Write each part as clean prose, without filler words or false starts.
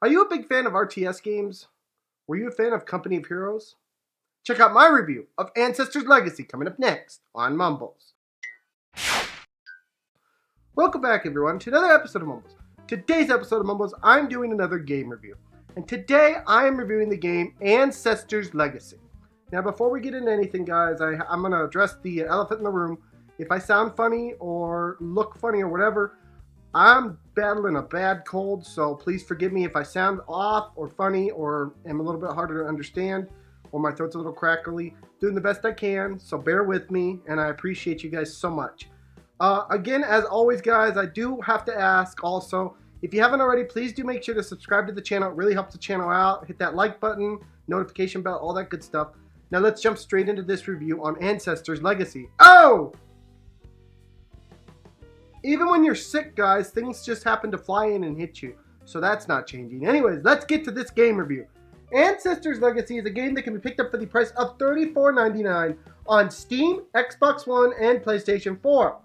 Are you a big fan of RTS games? Were you a fan of Company of Heroes? Check out my review of Ancestors Legacy coming up next on Mumbles. Welcome back everyone to another episode of Mumbles. Today's episode of Mumbles, I'm doing another game review. And today I am reviewing the game Ancestors Legacy. Now before we get into anything guys, I'm going to address the elephant in the room. If I sound funny or look funny or whatever, I'm battling a bad cold, so please forgive me if I sound off or funny or am a little bit harder to understand or my throat's a little crackly. Doing the best I can, so bear with me, and I appreciate you guys so much. Again, as always guys, I do have to ask also, if you haven't already, please do make sure to subscribe to the channel. It really helps the channel out. Hit that like button, notification bell, all that good stuff. Now let's jump straight into this review on Ancestors Legacy. Oh! Even when you're sick, guys, things just happen to fly in and hit you. So that's not changing. Anyways, let's get to this game review. Ancestors Legacy is a game that can be picked up for the price of $34.99 on Steam, Xbox One, and PlayStation 4.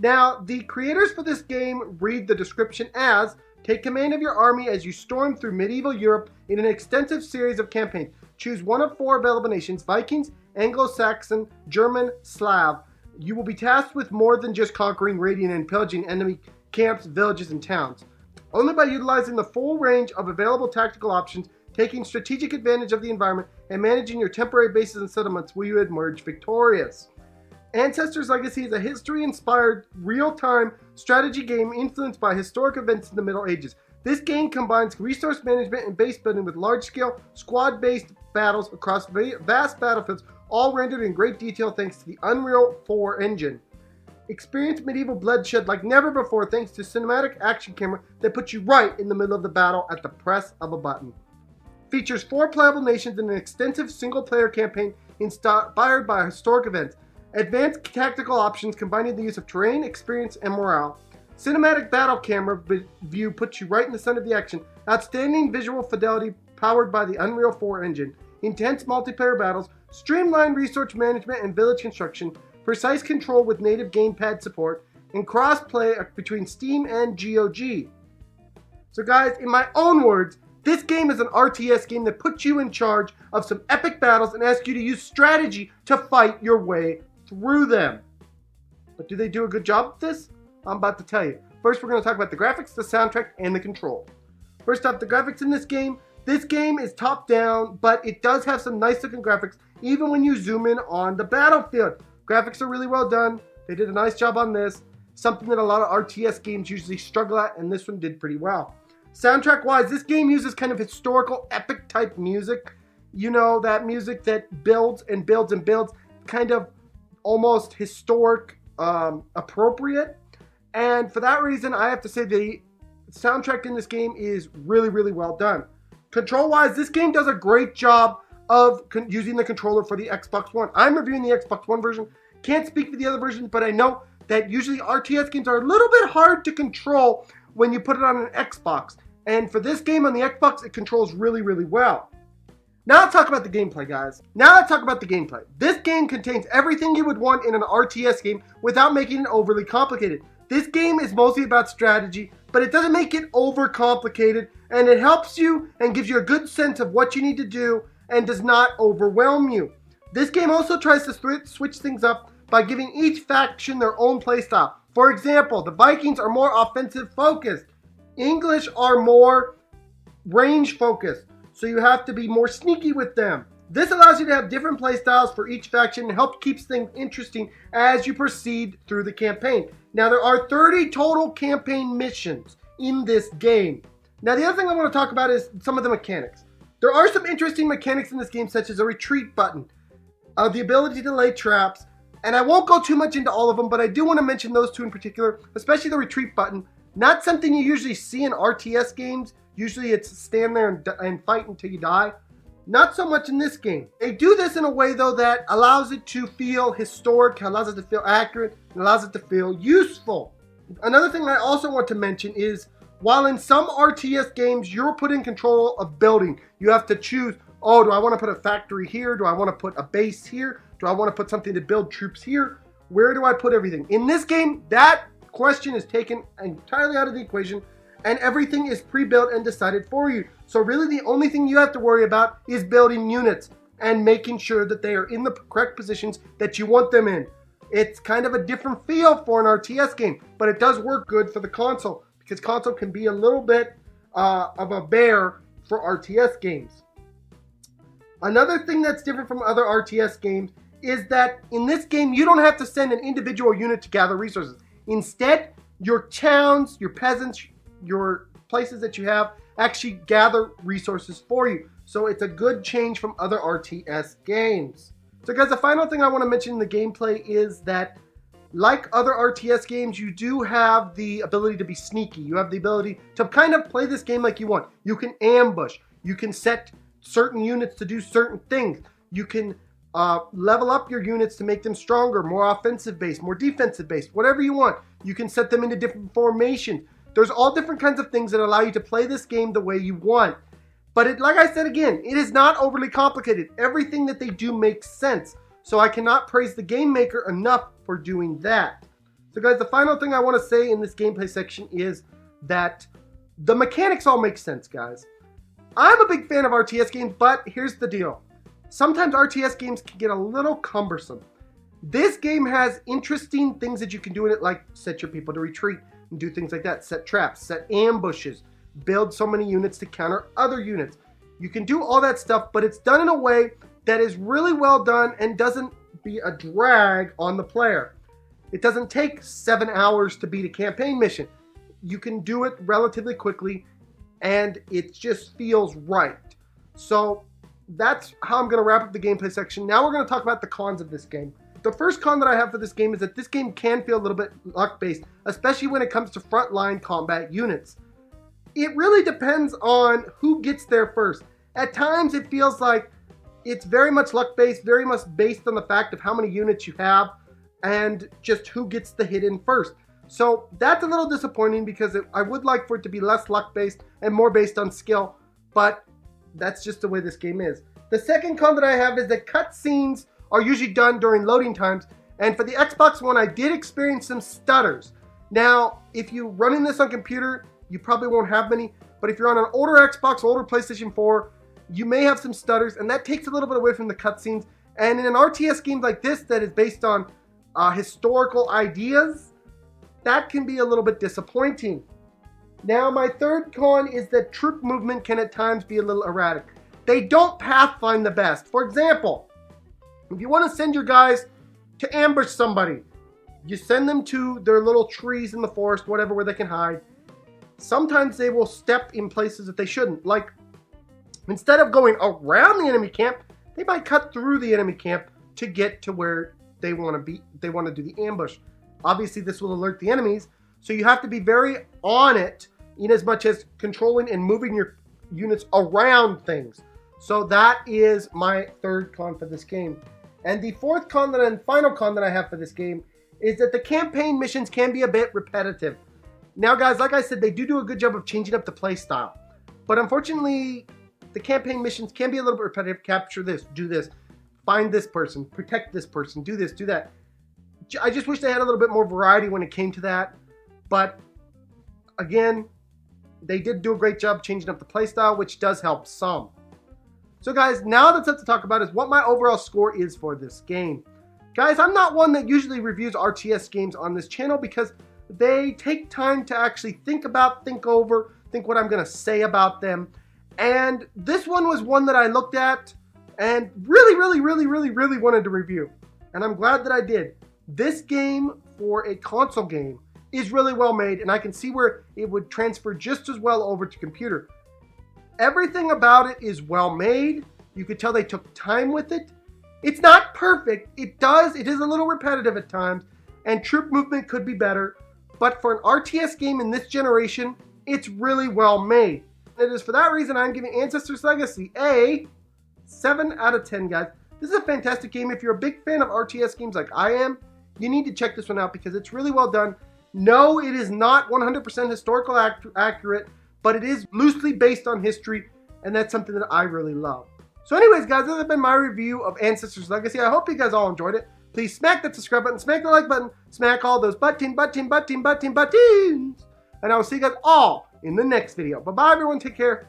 Now, the creators for this game read the description as, take command of your army as you storm through medieval Europe in an extensive series of campaigns. Choose one of 4 available nations, Vikings, Anglo-Saxon, German, Slav. You will be tasked with more than just conquering, raiding, and pillaging enemy camps, villages, and towns. Only by utilizing the full range of available tactical options, taking strategic advantage of the environment, and managing your temporary bases and settlements will you emerge victorious. Ancestors Legacy is a history-inspired, real-time strategy game influenced by historic events in the Middle Ages. This game combines resource management and base building with large-scale, squad-based battles across vast battlefields, all rendered in great detail thanks to the Unreal 4 engine. Experience medieval bloodshed like never before thanks to cinematic action camera that puts you right in the middle of the battle at the press of a button. Features 4 playable nations and an extensive single-player campaign inspired by historic events. Advanced tactical options combining the use of terrain, experience, and morale. Cinematic battle camera view puts you right in the center of the action. Outstanding visual fidelity powered by the Unreal 4 engine. Intense multiplayer battles. Streamlined resource management and village construction. Precise control with native gamepad support. And cross-play between Steam and GOG. So guys, in my own words, this game is an RTS game that puts you in charge of some epic battles and asks you to use strategy to fight your way through them. But do they do a good job of this? I'm about to tell you. First, we're going to talk about the graphics, the soundtrack, and the control. First off, the graphics in this game. This game is top down, but it does have some nice looking graphics even when you zoom in on the battlefield. Graphics are really well done. They did a nice job on this. Something that a lot of RTS games usually struggle at, and this one did pretty well. Soundtrack wise, this game uses kind of historical epic type music. You know, that music that builds and builds and builds, kind of almost historic appropriate. And for that reason, I have to say the soundtrack in this game is really, really well done. Control-wise, this game does a great job of using the controller for the Xbox One. I'm reviewing the Xbox One version. Can't speak for the other versions, but I know that usually RTS games are a little bit hard to control when you put it on an Xbox. And for this game on the Xbox, it controls really, really well. Now let's talk about the gameplay, guys. This game contains everything you would want in an RTS game without making it overly complicated. This game is mostly about strategy, but it doesn't make it overcomplicated, and it helps you and gives you a good sense of what you need to do and does not overwhelm you. This game also tries to switch things up by giving each faction their own playstyle. For example, the Vikings are more offensive focused. English are more range focused, so you have to be more sneaky with them. This allows you to have different playstyles for each faction and helps keep things interesting as you proceed through the campaign. Now there are 30 total campaign missions in this game. Now the other thing I want to talk about is some of the mechanics. There are some interesting mechanics in this game, such as a retreat button, the ability to lay traps, and I won't go too much into all of them, but I do want to mention those 2 in particular, especially the retreat button. Not something you usually see in RTS games. Usually it's stand there and fight until you die. Not so much in this game. They do this in a way though that allows it to feel historic, allows it to feel accurate, and allows it to feel useful. Another thing I also want to mention is, while in some RTS games you're put in control of building, you have to choose, oh, do I want to put a factory here? Do I want to put a base here? Do I want to put something to build troops here? Where do I put everything? In this game, that question is taken entirely out of the equation, and everything is pre-built and decided for you. So really the only thing you have to worry about is building units and making sure that they are in the correct positions that you want them in. It's kind of a different feel for an RTS game, but it does work good for the console, because console can be a little bit of a bear for RTS games. Another thing that's different from other RTS games is that in this game, you don't have to send an individual unit to gather resources. Instead, your towns, your peasants, your places that you have actually gather resources for you. So it's a good change from other RTS games. So guys, the final thing I want to mention in the gameplay is that like other RTS games, you do have the ability to be sneaky. You have the ability to kind of play this game like you want. You can ambush. You can set certain units to do certain things. You can level up your units to make them stronger, more offensive based, more defensive based, whatever you want. You can set them into different formations. There's all different kinds of things that allow you to play this game the way you want. But like I said again, it is not overly complicated. Everything that they do makes sense. So I cannot praise the game maker enough for doing that. So guys, the final thing I want to say in this gameplay section is that the mechanics all make sense, guys. I'm a big fan of RTS games, but here's the deal. Sometimes RTS games can get a little cumbersome. This game has interesting things that you can do in it, like set your people to retreat and do things like that. Set traps, set ambushes, build so many units to counter other units. You can do all that stuff, but it's done in a way that is really well done and doesn't be a drag on the player. It doesn't take 7 hours to beat a campaign mission. You can do it relatively quickly, and it just feels right. So that's how I'm going to wrap up the gameplay section. Now we're going to talk about the cons of this game. The first con that I have for this game is that this game can feel a little bit luck-based, especially when it comes to frontline combat units. It really depends on who gets there first. At times it feels like it's very much luck-based, very much based on the fact of how many units you have and just who gets the hit in first. So that's a little disappointing because I would like for it to be less luck-based and more based on skill, but that's just the way this game is. The second con that I have is that cutscenes are usually done during loading times, and for the Xbox One I did experience some stutters. Now, if you're running this on computer, you probably won't have many, but if you're on an older Xbox, older PlayStation 4, you may have some stutters, and that takes a little bit away from the cutscenes. And in an RTS game like this that is based on historical ideas, that can be a little bit disappointing. Now, my third con is that troop movement can at times be a little erratic. They don't pathfind the best. For example, if you want to send your guys to ambush somebody, you send them to their little trees in the forest, whatever, where they can hide. Sometimes they will step in places that they shouldn't. Like, instead of going around the enemy camp, they might cut through the enemy camp to get to where they want to be. They want to do the ambush. Obviously, this will alert the enemies, so you have to be very on it in as much as controlling and moving your units around things. So that is my third con for this game. And the fourth con and final con that I have for this game is that the campaign missions can be a bit repetitive. Now guys, like I said, they do a good job of changing up the play style. But unfortunately, the campaign missions can be a little bit repetitive. Capture this, do this, find this person, protect this person, do this, do that. I just wish they had a little bit more variety when it came to that. But again, they did do a great job changing up the play style, which does help some. So guys, now that's up to talk about is what my overall score is for this game. Guys, I'm not one that usually reviews RTS games on this channel because they take time to actually think over, think what I'm going to say about them. And this one was one that I looked at and really wanted to review. And I'm glad that I did. This game, for a console game, is really well made, and I can see where it would transfer just as well over to computer. Everything about it is well made. You could tell they took time with it. It's not perfect. It is a little repetitive at times, and troop movement could be better. But for an RTS game in this generation, it's really well made. It is for that reason I'm giving Ancestors Legacy a 7 out of 10, guys. This is a fantastic game. If you're a big fan of RTS games like I am, you need to check this one out because it's really well done. No, it is not 100% historical accurate, but it is loosely based on history, and that's something that I really love. So anyways, guys, that has been my review of Ancestors Legacy. I hope you guys all enjoyed it. Please smack that subscribe button, smack the like button, smack all those buttons. And I will see you guys all in the next video. Bye-bye, everyone. Take care.